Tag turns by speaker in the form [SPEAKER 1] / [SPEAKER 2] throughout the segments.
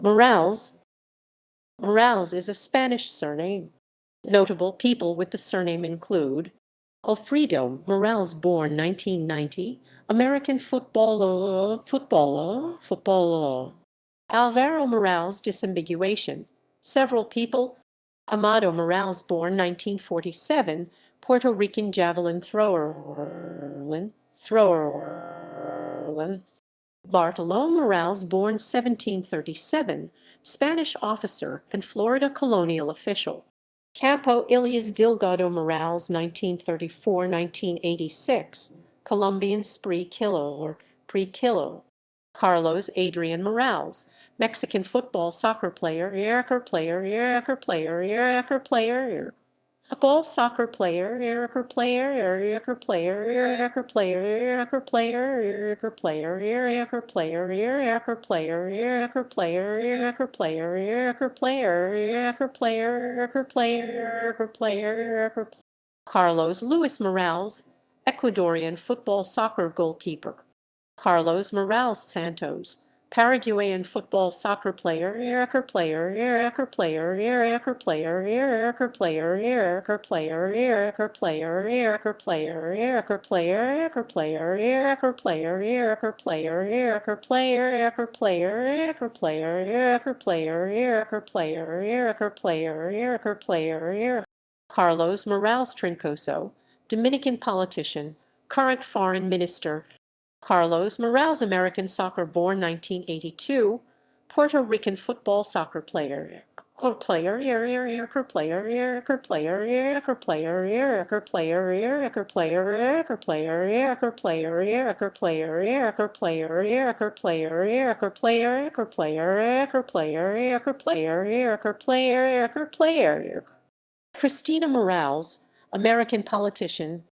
[SPEAKER 1] Morales. Morales is a Spanish surname. Notable people with the surname include Alfredo Morales, born 1990, American footballer. Alvaro Morales, disambiguation. Several people. Amado Morales, born 1947, Puerto Rican javelin thrower. Bartolomé Morales, born 1737, Spanish officer and Florida colonial official. Campo Elías Delgado Morales, 1934–1986, Colombian spree killer. Carlos Adrián Morales, Mexican football soccer player, football soccer player, Carlos Luis Morales, Ecuadorian football soccer goalkeeper. Carlos Morales Santos, Paraguayan football soccer player, Carlos Morales Troncoso, Dominican politician, current foreign minister. Carlos Morales, American soccer, born 1982, Puerto Rican football soccer player. Cristina Morales, American politician.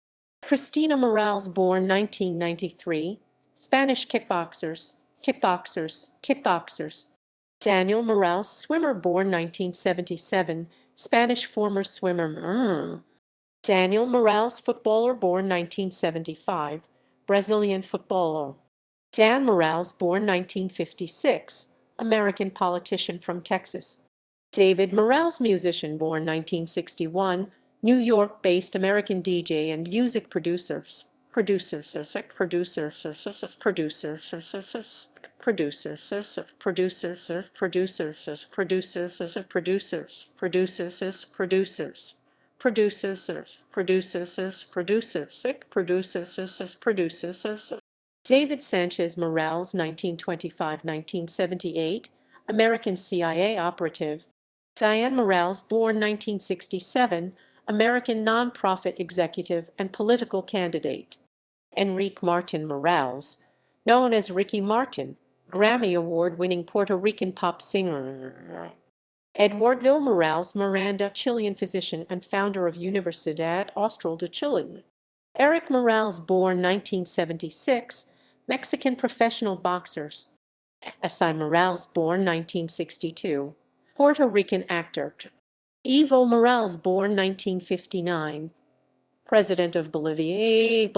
[SPEAKER 1] Christina Morales, born 1993, Spanish kickboxers. Daniel Morales, swimmer, born 1977, Spanish former swimmer. Daniel Morales, footballer, born 1975, Brazilian footballer. Dan Morales, born 1956, American politician from Texas. David Morales, musician, born 1961, New York-based American DJ and music producers. David Sanchez Morales, 1925–1978, American CIA operative. Diane Morales, born 1967, American nonprofit executive and political candidate. Enrique Martin Morales, known as Ricky Martin, Grammy Award-winning Puerto Rican pop singer. Eduardo Morales Miranda, Chilean physician and founder of Universidad Austral de Chile. Eric Morales, born 1976, Mexican professional boxers. Esai Morales, born 1962, Puerto Rican actor. Evo Morales, born 1959, President of Bolivia.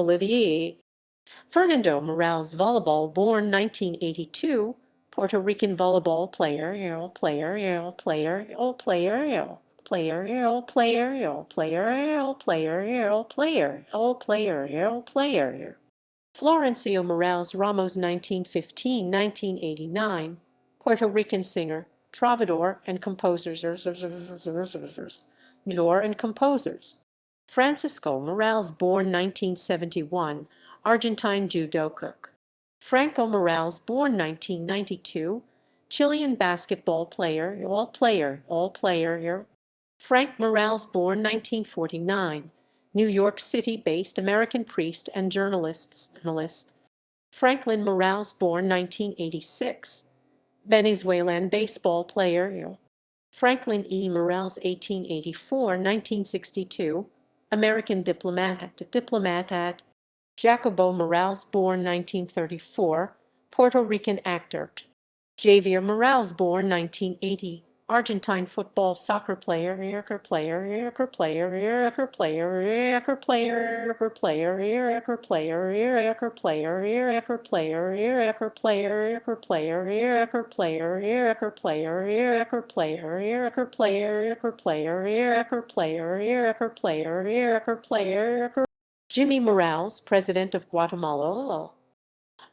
[SPEAKER 1] Fernando Morales, volleyball, born 1982, Puerto Rican volleyball player. Florencio Morales Ramos, 1915–1989, Puerto Rican singer, trovador, and composers. Francisco Morales, born 1971, Argentine judoka. Franco Morales, born 1992, Chilean basketball player. Frank Morales, born 1949, New York City-based American priest and journalist. Franklin Morales, born 1986, Venezuelan baseball player. Franklin E. Morales, 1884–1962, American diplomat. Jacobo Morales, born 1934, Puerto Rican actor. Javier Morales, born 1980, Argentine football soccer player, player, player, player, player, player, player, player, player, player, player, player, player, player. Jimmy Morales, President of Guatemala.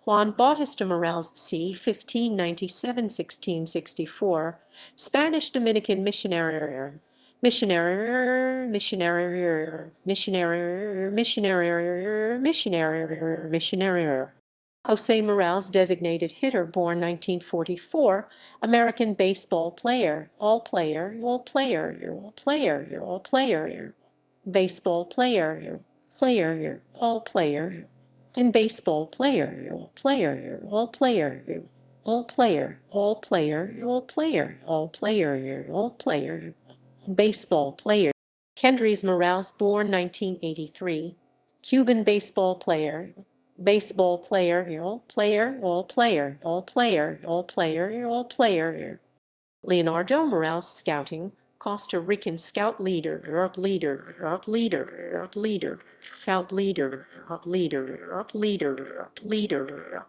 [SPEAKER 1] Juan Bautista Morales c. 1597–1664, Spanish Dominican missionary, missionary. Jose Morales, designated hitter, born 1944, American baseball player, all player, baseball player, all player. In baseball, player, all player, all player, all player, all player, all player, all player, all player, baseball player. Kendrys Morales, born 1983, Cuban baseball player, all player, all player, all player, all player, all player, all player. Leonardo Morales, scouting, Costa Rican scout leader, scout leader,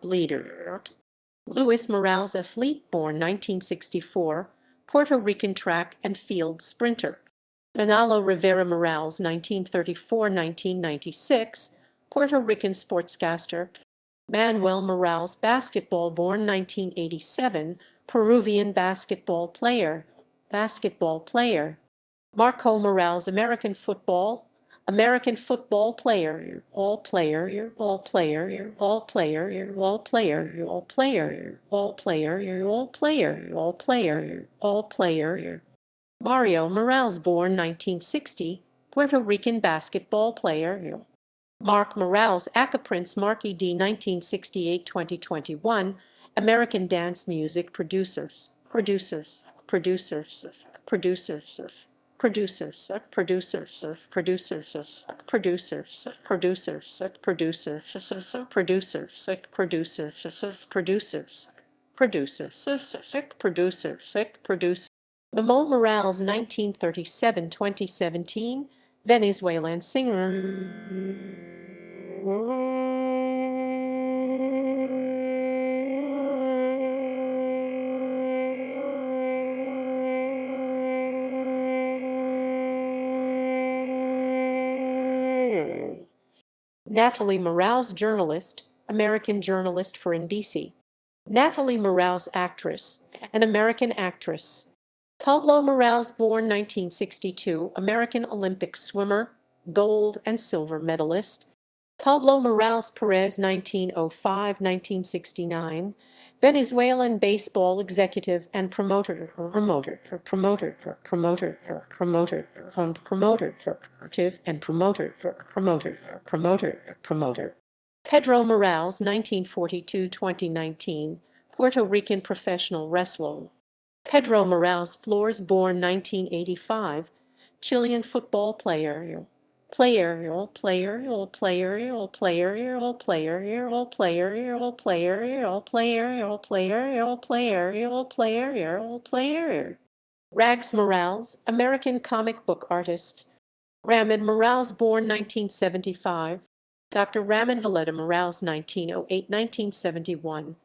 [SPEAKER 1] leader. Luis Morales, athlete, born 1964, Puerto Rican track and field sprinter. Manalo Rivera Morales, 1934–1996, Puerto Rican sportscaster. Manuel Morales, basketball, born 1987, Peruvian basketball player. Marco Morales, American football player, all player, all player, all player, all player, all player, all player, all player, all player, all player. Mario Morales, born 1960, Puerto Rican basketball player. Mark Morales, aka Prince Marky D. 1968–2021, American dance music producers. Memo Morales, 1937–2017, Venezuelan singer. Natalie Morales, journalist, American journalist for NBC. Natalie Morales, actress, an American actress. Pablo Morales, born 1962, American Olympic swimmer, gold and silver medalist. Pablo Morales Perez, 1905–1969, Venezuelan baseball executive and promoter, Pedro Morales, 1942–2019, Puerto Rican professional wrestler. Pedro Morales Flores, born 1985, Chilean football player. All player, all player, all player, all player, all player, all player, all player, all player, all player, all player, all player. Rags Morales, American comic book artist. Ramon Morales, born 1975. Dr. Ramon Valletta Morales, 1908–1971.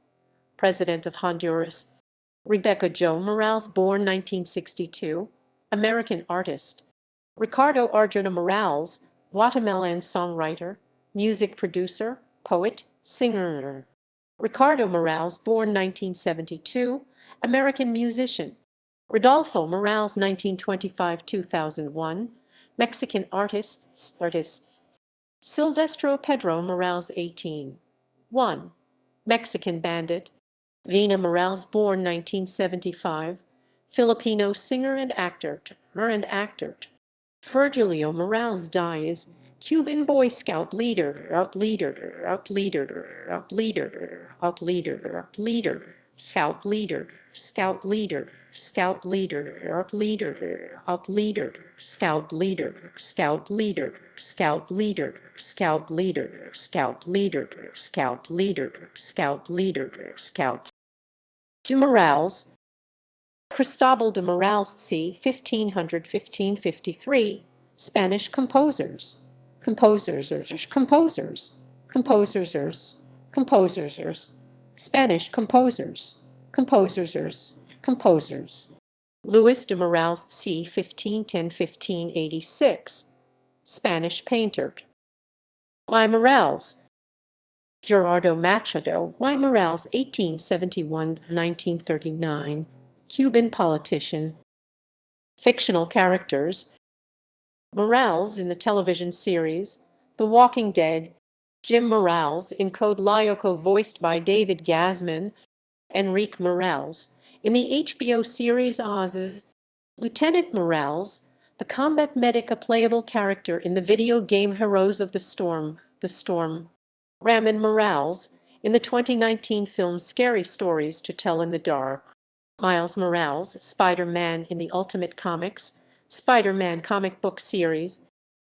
[SPEAKER 1] President of Honduras. Rebecca Jo Morales, born 1962, American artist. Ricardo Arjona Morales, Guatemalan songwriter, music producer, poet, singer. Ricardo Morales, born 1972, American musician. Rodolfo Morales, 1925–2001, Mexican artist. Silvestro Pedro Morales, 18. Mexican bandit. Vina Morales, born 1975, Filipino singer and actor. Virgilio Morales dies, Cuban Boy Scout leader, scout leader, scout leader, scout leader, scout leader, scout leader, scout leader, scout leader, scout leader, scout leader, scout leader, scout leader, scout. To Morales, Cristobal de Morales c. 1500–1553, Spanish composers. Composers, composers, composers, composers, Spanish composers, composers, composers. Luis de Morales c. 1510–1586, Spanish painter. Y. Morales. Gerardo Machado Y. Morales, 1871–1939, Cuban politician. Fictional characters: Morales in the television series The Walking Dead, Jim Morales in Code Lyoko voiced by David Gasman, Enrique Morales in the HBO series Oz, Lieutenant Morales, the combat medic, a playable character in the video game Heroes of the Storm, Ramon Morales in the 2019 film Scary Stories to Tell in the Dark, Miles Morales, Spider-Man in the Ultimate Comics, Spider-Man comic book series,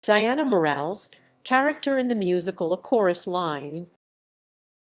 [SPEAKER 1] Diana Morales, character in the musical A Chorus Line,